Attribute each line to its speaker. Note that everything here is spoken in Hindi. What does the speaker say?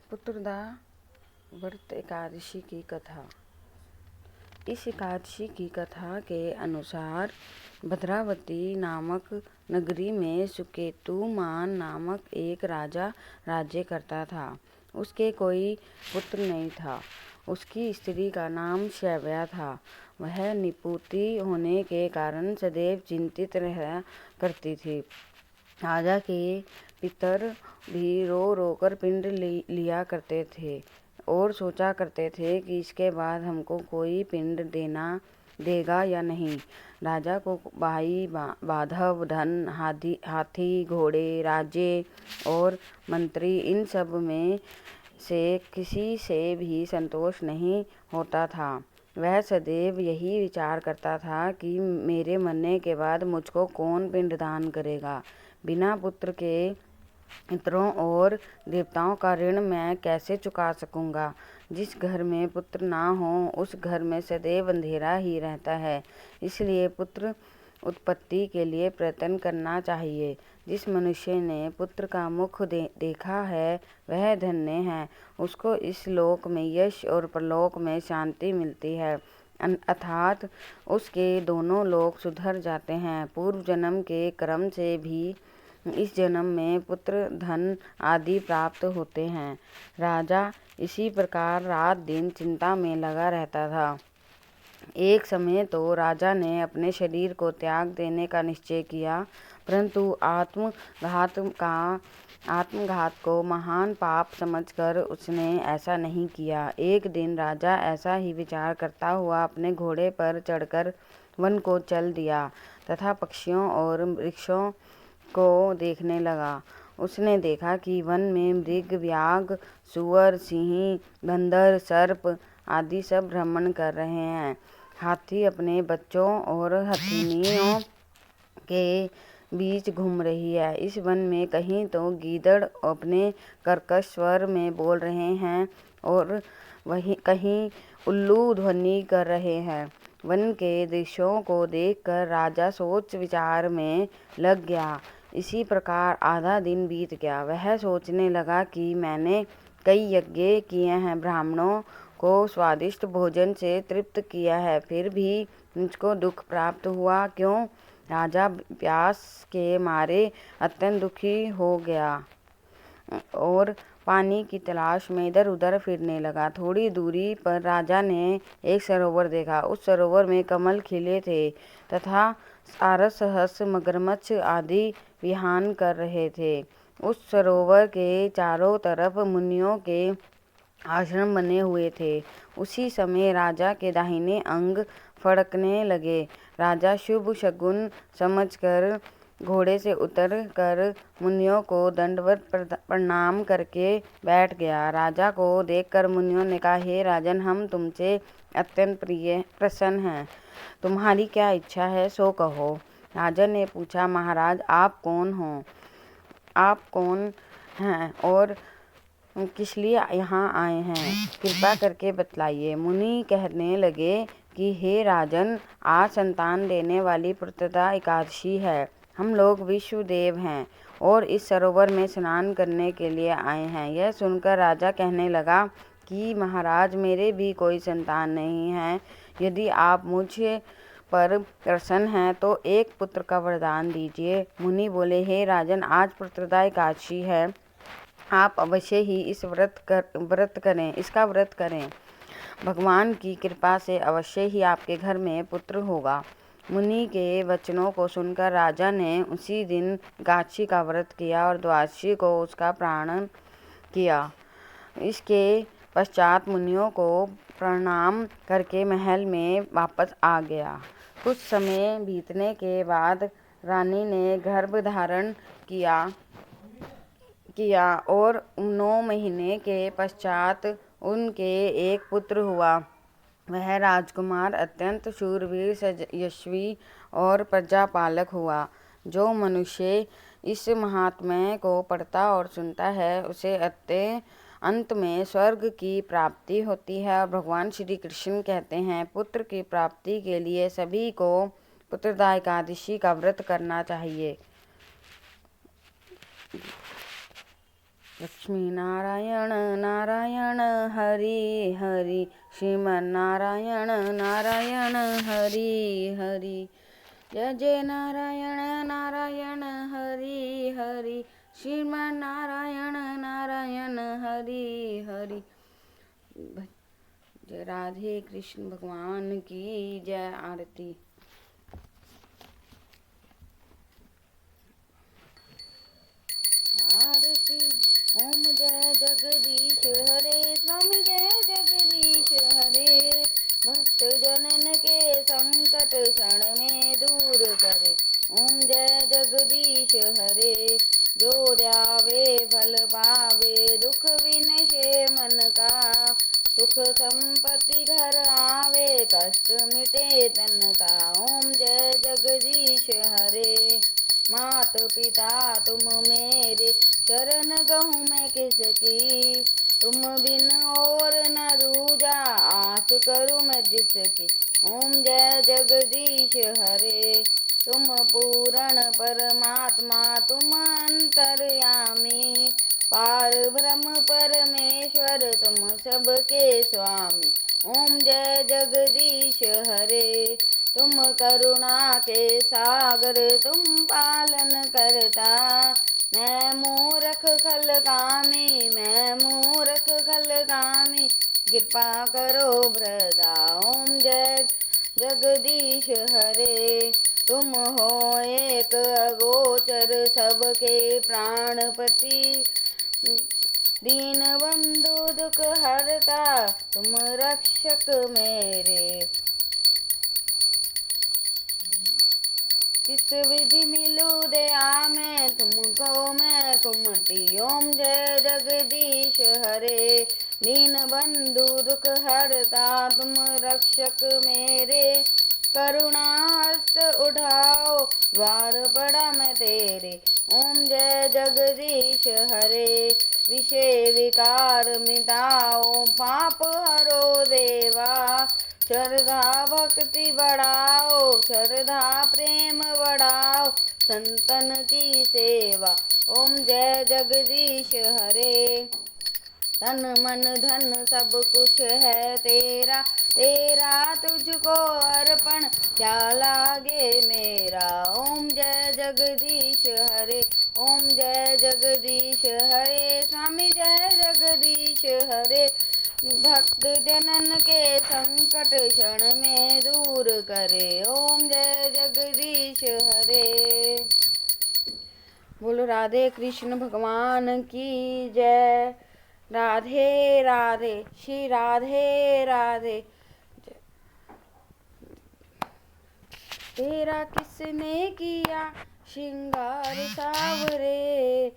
Speaker 1: पुत्रदा व्रत एकादशी की कथा। इस एकादशी की कथा के अनुसार भद्रावती नामक नगरी में सुकेतुमान नामक एक राजा राज्य करता था। उसके कोई पुत्र नहीं था। उसकी स्त्री का नाम शैव्या था। वह निपुती होने के कारण सदैव चिंतित रहा करती थी। राजा के पितर भी रो रो कर पिंड लिया करते थे और सोचा करते थे कि इसके बाद हमको कोई पिंड देगा या नहीं। राजा को भाई बाधव, धन, हाथी, घोड़े, राजे और मंत्री, इन सब में से किसी से भी संतोष नहीं होता था। वह सदैव यही विचार करता था कि मेरे मरने के बाद मुझको कौन पिंडदान करेगा। बिना पुत्र के पितरों और देवताओं का ऋण मैं कैसे चुका सकूंगा। जिस घर में पुत्र ना हो उस घर में सदैव अंधेरा ही रहता है। इसलिए पुत्र उत्पत्ति के लिए प्रयत्न करना चाहिए। जिस मनुष्य ने पुत्र का मुख देखा है वह धन्य है। उसको इस लोक में यश और परलोक में शांति मिलती है, अर्थात उसके दोनों लोक सुधर जाते हैं। पूर्व जन्म के कर्म से भी इस जन्म में पुत्र, धन आदि प्राप्त होते हैं। राजा इसी प्रकार रात दिन चिंता में लगा रहता था। एक समय तो राजा ने अपने शरीर को त्याग देने का निश्चय किया, परंतु आत्मघात को महान पाप समझकर उसने ऐसा नहीं किया। एक दिन राजा ऐसा ही विचार करता हुआ अपने घोड़े पर चढ़कर वन को चल दिया तथा पक्षियों और वृक्षों को देखने लगा। उसने देखा कि वन में मृग, व्याघ्र, सूअर, सिंह, बंदर, सर्प आदि सब भ्रमण कर रहे हैं। हाथी अपने बच्चों और हथिनियों के बीच घूम रही है। इस वन में कहीं तो गीदड़ अपने कर्कश स्वर में बोल रहे हैं और वहीं कहीं उल्लू ध्वनि कर रहे हैं। वन के दृश्यों को देखकर राजा सोच विचार में लग गया। इसी प्रकार आधा दिन बीत गया। वह सोचने लगा कि मैंने कई यज्ञ किए हैं, ब्राह्मणों को स्वादिष्ट भोजन से तृप्त किया है, फिर भी मुझको दुख प्राप्त हुआ क्यों? राजा प्यास के मारे अत्यंत दुखी हो गया और पानी की तलाश में इधर उधर फिरने लगा। थोड़ी दूरी पर राजा ने एक सरोवर देखा। उस सरोवर में कमल खिले थे तथा सारस, मगरमच्छ आदि विहान कर रहे थे। उस सरोवर के चारों तरफ मुनियों के आश्रम बने हुए थे। उसी समय राजा के दाहिने अंग फड़कने लगे। राजा शुभ शकुन समझकर घोड़े से उतर कर मुनियों को दंडवत प्रणाम करके बैठ गया। राजा को देखकर मुनियों ने कहा, हे राजन, हम तुमसे अत्यंत प्रसन्न हैं। तुम्हारी क्या इच्छा है सो कहो। राजा ने पूछा, महाराज आप कौन हो? आप कौन हैं और किस लिए यहाँ आए हैं? कृपा करके बतलाइए। मुनि कहने लगे कि हे राजन, आज संतान देने वाली पुत्रदा एकादशी है। हम लोग विश्वदेव हैं और इस सरोवर में स्नान करने के लिए आए हैं। यह सुनकर राजा कहने लगा कि महाराज, मेरे भी कोई संतान नहीं है। यदि आप मुझे पर प्रसन्न हैं तो एक पुत्र का वरदान दीजिए। मुनि बोले, हे राजन, आज पुत्रदा एकादशी है। आप अवश्य ही इसका व्रत करें। भगवान की कृपा से अवश्य ही आपके घर में पुत्र होगा। मुनि के वचनों को सुनकर राजा ने उसी दिन एकादशी का व्रत किया और द्वादशी को उसका पारण किया। इसके पश्चात मुनियों को प्रणाम करके महल में वापस आ गया। कुछ समय बीतने के बाद रानी ने गर्भ धारण किया और 9 महीने के पश्चात उनके एक पुत्र हुआ। वह राजकुमार अत्यंत शूरवीर, यशस्वी और प्रजापालक हुआ। जो मनुष्य इस महात्म्य को पढ़ता और सुनता है उसे अंत में स्वर्ग की प्राप्ति होती है। और भगवान श्री कृष्ण कहते हैं, पुत्र की प्राप्ति के लिए सभी को पुत्रदा एकादशी का व्रत करना चाहिए। लक्ष्मी नारायण नारायण हरि हरि, श्रीमन नारायण नारायण हरि हरि, जय जय नारायण नारायण हरि हरि, श्रीमन नारायण नारायण हरि हरि। जय राधे कृष्ण भगवान की जय। आरती। आरती। ओम जय जगदीश हरे, स्वामी जय जगदीश हरे, भक्त जनन के संकट क्षण में दूर करे। ओम जय जगदीश हरे, जो ध्यावे फल पावे, दुख विनशे मन का, सुख संपत्ति घर आवे, कष्ट मिटे तन का। ओम जय जगदीश हरे, मात पिता तुम मेरे, शरण गहूँ मैं किसकी, तुम बिन और न दूजा, आस करूँ मैं जिसकी। ओम जय जगदीश हरे, तुम पूर्ण परमात्मा, तुम अंतर्यामी, पार ब्रह्म परमेश्वर, तुम सबके स्वामी। ओम जय जगदीश हरे, तुम करुणा के सागर, तुम पालन करता, मैं मूर्ख खलगामी, मैं मूर्ख खलगामी, कृपा करो वृदा। ओम जय जगदीश हरे, तुम हो एक अगोचर, सबके प्राणपति, दीन बंधु दुख हरता, तुम रक्षक मेरे, किस विधि मिलू दया में, तुमको मैं कुमति। ओम जय जगदीश हरे, दीन बंधु दुख हरता, तुम रक्षक मेरे, करुणा हस्त उठाओ, द्वार पड़ा मैं तेरे। ओम जय जगदीश हरे, विषय विकार मिटाओ, पाप हरो देवा, श्रद्धा भक्ति बढ़ाओ, श्रद्धा प्रेम बढ़ाओ, संतन की सेवा। ओम जय जगदीश हरे, तन मन धन सब कुछ है तेरा, तेरा तुझको अर्पण क्या लागे मेरा। ओम जय जगदीश हरे, ओम जय जगदीश हरे, स्वामी जय जगदीश हरे, भक्त जनन के संकट क्षण में दूर करे। ओम जय जगदीश हरे। बोलो राधे कृष्ण भगवान की जय। राधे राधे, श्री राधे राधे। तेरा किसने किया श्रृंगार सावरे,